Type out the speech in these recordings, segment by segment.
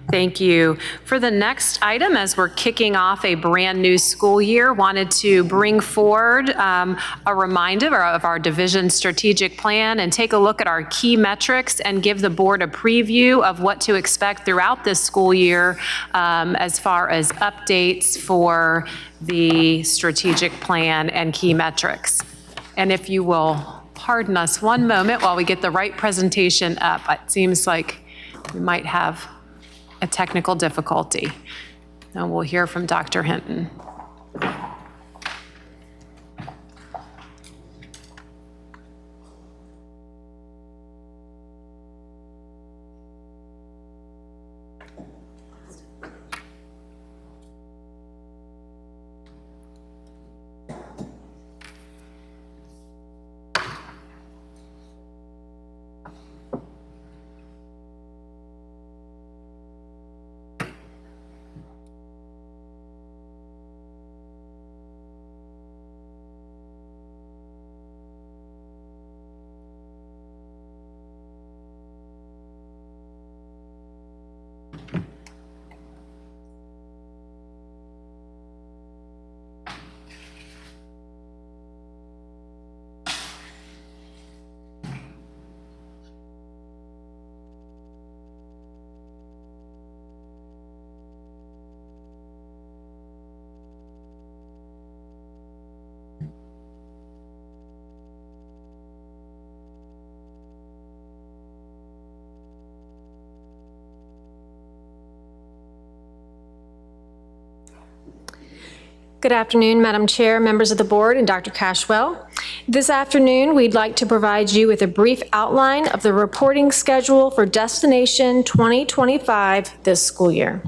Thank you. For the next item, as we're kicking off a brand new school year, wanted to bring forward a reminder of our division strategic plan and take a look at our key metrics and give the board a preview of what to expect throughout this school year as far as updates for the strategic plan and key metrics. And if you will pardon us one moment while we get the right presentation up, it seems like we might have a technical difficulty. And we'll hear from Dr. Hinton. Good afternoon, Madam Chair, members of the board, and Dr. Cashwell. This afternoon, we'd like to provide you with a brief outline of the reporting schedule for Destination 2025 this school year.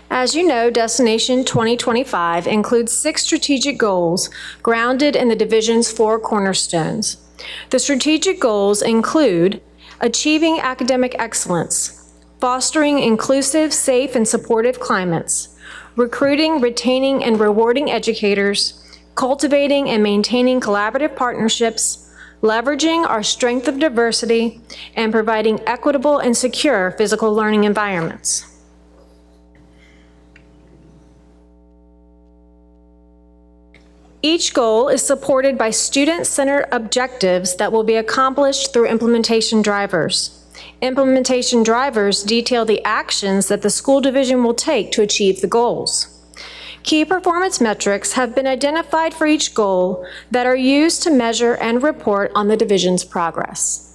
As you know, Destination 2025 includes 6 strategic goals grounded in the division's 4 cornerstones. The strategic goals include achieving academic excellence, fostering inclusive, safe, and supportive climates, recruiting, retaining, and rewarding educators, cultivating and maintaining collaborative partnerships, leveraging our strength of diversity, and providing equitable and secure physical learning environments. Each goal is supported by student-centered objectives that will be accomplished through implementation drivers. Implementation drivers detail the actions that the school division will take to achieve the goals. Key performance metrics have been identified for each goal that are used to measure and report on the division's progress.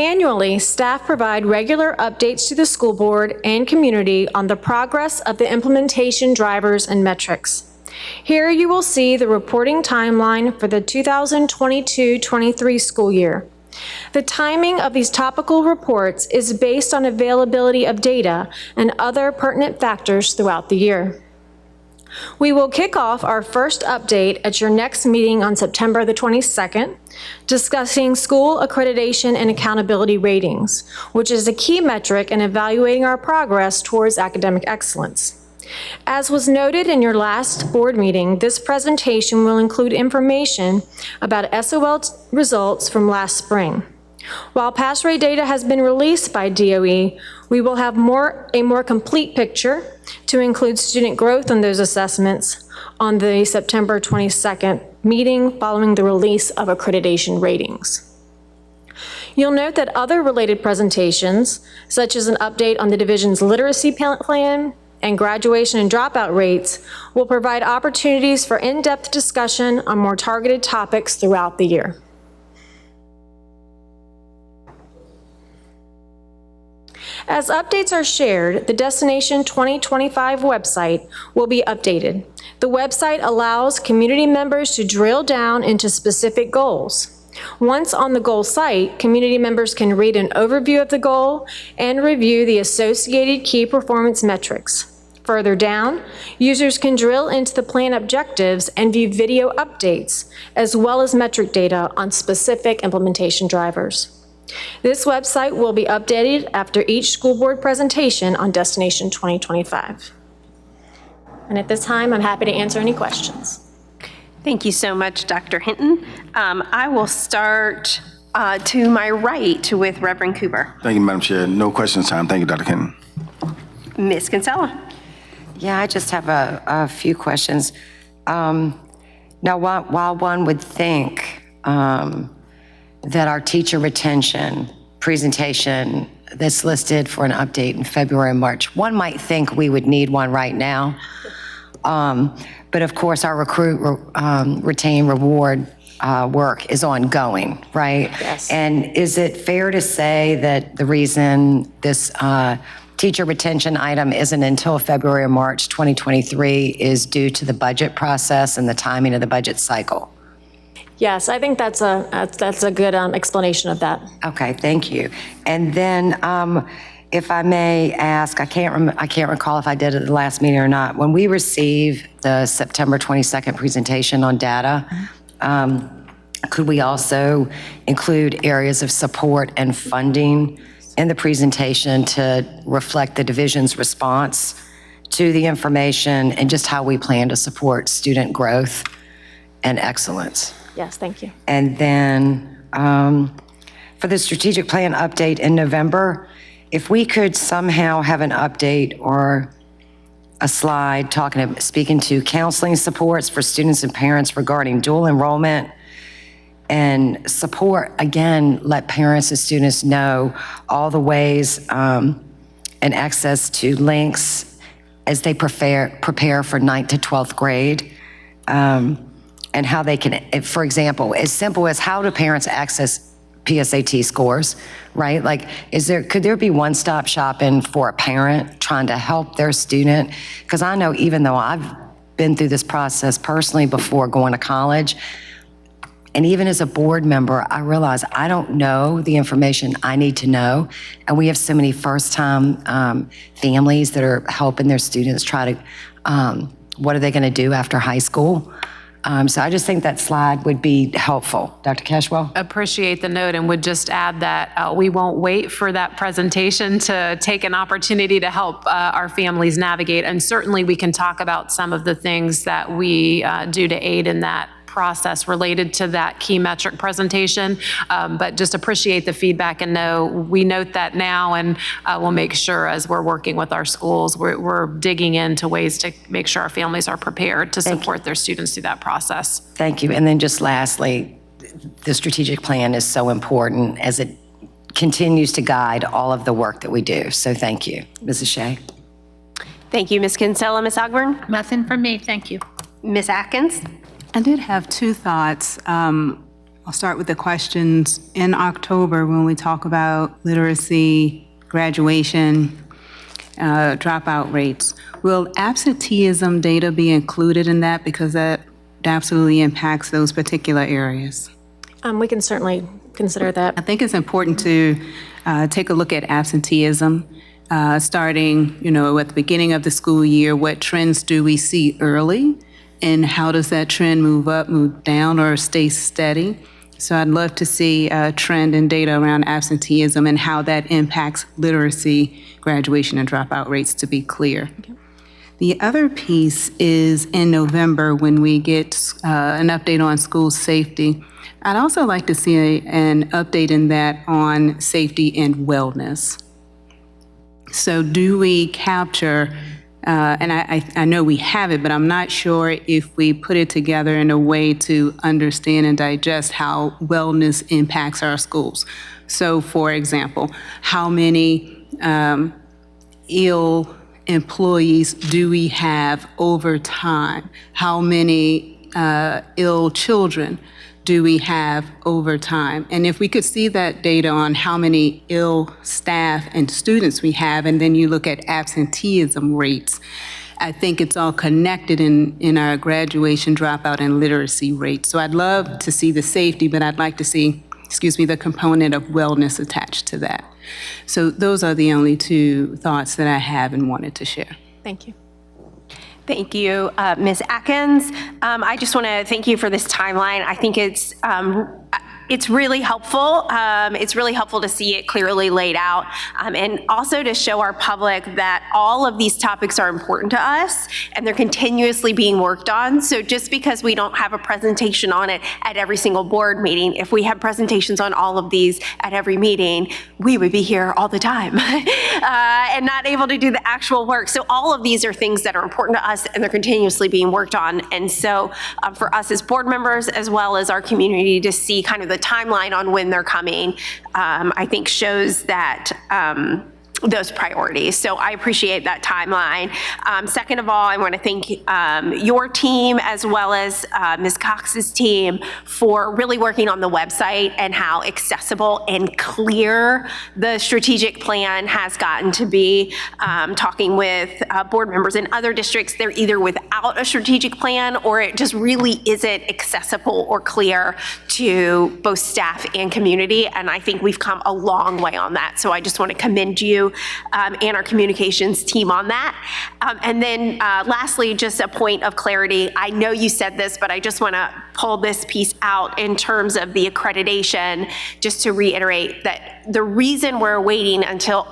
Annually, staff provide regular updates to the school board and community on the progress of the implementation drivers and metrics. Here you will see the reporting timeline for the 2022-23 school year. The timing of these topical reports is based on availability of data and other pertinent factors throughout the year. We will kick off our first update at your next meeting on September the 22nd, discussing school accreditation and accountability ratings, which is a key metric in evaluating our progress towards academic excellence. As was noted in your last board meeting, this presentation will include information about SOL results from last spring. While pass rate data has been released by DOE, we will have a more complete picture to include student growth on those assessments on the September 22nd meeting following the release of accreditation ratings. You'll note that other related presentations, such as an update on the division's literacy plan and graduation and dropout rates, will provide opportunities for in-depth discussion on more targeted topics throughout the year. As updates are shared, the Destination 2025 website will be updated. The website allows community members to drill down into specific goals. Once on the goal site, community members can read an overview of the goal and review the associated key performance metrics. Further down, users can drill into the plan objectives and view video updates, as well as metric data on specific implementation drivers. This website will be updated after each school board presentation on Destination 2025. And at this time, I'm happy to answer any questions. Thank you so much, Dr. Hinton. I will start to my right with Reverend Cooper. Thank you, Madam Chair. No questions time. Thank you, Dr. Kenton. Ms. Kinsella. Yeah, I just have a few questions. Now, while one would think that our teacher retention presentation that's listed for an update in February and March, one might think we would need one right now. But of course, our recruit, retain, reward work is ongoing, right? Yes. And is it fair to say that the reason this teacher retention item isn't until February or March 2023 is due to the budget process and the timing of the budget cycle? Yes, I think that's a good explanation of that. Okay, thank you. And then, if I may ask, I can't recall if I did it at the last meeting or not. When we receive the September 22nd presentation on data, could we also include areas of support and funding in the presentation to reflect the division's response to the information and just how we plan to support student growth and excellence? Yes, thank you. And then for the strategic plan update in November, if we could somehow have an update or a slide speaking to counseling supports for students and parents regarding dual enrollment and support, again, let parents and students know all the ways and access to links as they prepare for 9th to 12th grade. And how they can, for example, as simple as how do parents access PSAT scores, right? Like, could there be one-stop shopping for a parent trying to help their student? Because I know even though I've been through this process personally before going to college, and even as a board member, I realize I don't know the information I need to know. And we have so many first-time families that are helping their students try to, what are they going to do after high school? So I just think that slide would be helpful. Dr. Cashwell? Appreciate the note and would just add that we won't wait for that presentation to take an opportunity to help our families navigate. And certainly we can talk about some of the things that we do to aid in that process related to that key metric presentation, but just appreciate the feedback and know we note that now, and we'll make sure as we're working with our schools, we're digging into ways to make sure our families are prepared to support their students through that process. Thank you. And then just lastly, the strategic plan is so important as it continues to guide all of the work that we do. So thank you. Mrs. Shea? Thank you, Ms. Kinsella. Ms. Ogburn? Nothing from me, thank you. Ms. Atkins? I did have two thoughts. I'll start with the questions. In October, when we talk about literacy, graduation, dropout rates, will absenteeism data be included in that? Because that absolutely impacts those particular areas. We can certainly consider that. I think it's important to take a look at absenteeism, starting, at the beginning of the school year. What trends do we see early? And how does that trend move up, move down, or stay steady? So I'd love to see a trend in data around absenteeism and how that impacts literacy, graduation, and dropout rates, to be clear. Okay. The other piece is in November when we get an update on school safety. I'd also like to see an update in that on safety and wellness. So do we capture and I know we have it, but I'm not sure if we put it together in a way to understand and digest how wellness impacts our schools. So, for example, how many ill employees do we have over time? How many ill children do we have over time? And if we could see that data on how many ill staff and students we have, and then you look at absenteeism rates, I think it's all connected in our graduation, dropout, and literacy rates. So I'd love to see the safety, but I'd like to see, the component of wellness attached to that. So those are the only two thoughts that I have and wanted to share. Thank you. Thank you, Ms. Atkins. I just want to thank you for this timeline. I think it's It's really helpful. It's really helpful to see it clearly laid out, and also to show our public that all of these topics are important to us and they're continuously being worked on. So just because we don't have a presentation on it at every single board meeting, if we have presentations on all of these at every meeting, we would be here all the time and not able to do the actual work. So all of these are things that are important to us and they're continuously being worked on. And so for us as board members, as well as our community, to see kind of the timeline on when they're coming, I think shows that those priorities. So I appreciate that timeline. Second of all, I want to thank your team as well as Ms. Cox's team for really working on the website and how accessible and clear the strategic plan has gotten to be. Talking with board members in other districts, they're either without a strategic plan or it just really isn't accessible or clear to both staff and community. And I think we've come a long way on that. So I just want to commend you and our communications team on that. And then lastly, just a point of clarity. I know you said this, but I just want to pull this piece out in terms of the accreditation, just to reiterate that the reason we're waiting until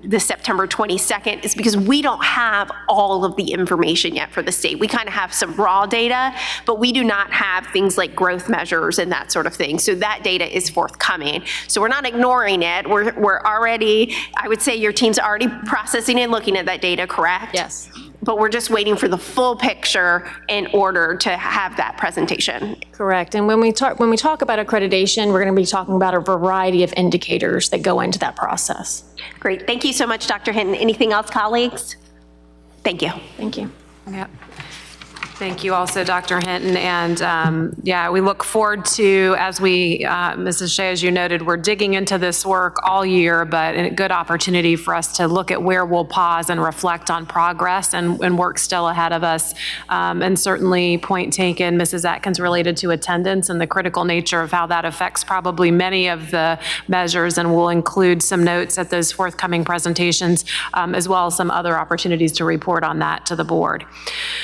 the September 22nd is because we don't have all of the information yet for the state. We kind of have some raw data, but we do not have things like growth measures and that sort of thing. So that data is forthcoming. So we're not ignoring it. We're already, I would say your team's already processing and looking at that data, correct? Yes. But we're just waiting for the full picture in order to have that presentation. Correct. And when we talk about accreditation, we're going to be talking about a variety of indicators that go into that process. Great. Thank you so much, Dr. Hinton. Anything else, colleagues? Thank you. Thank you. Yep. Thank you also, Dr. Hinton. And yeah, we look forward to, as Mrs. Shea, as you noted, we're digging into this work all year, but a good opportunity for us to look at where we'll pause and reflect on progress and work still ahead of us. And certainly, point taken, Mrs. Atkins, related to attendance and the critical nature of how that affects probably many of the measures. And we'll include some notes at those forthcoming presentations, as well as some other opportunities to report on that to the board.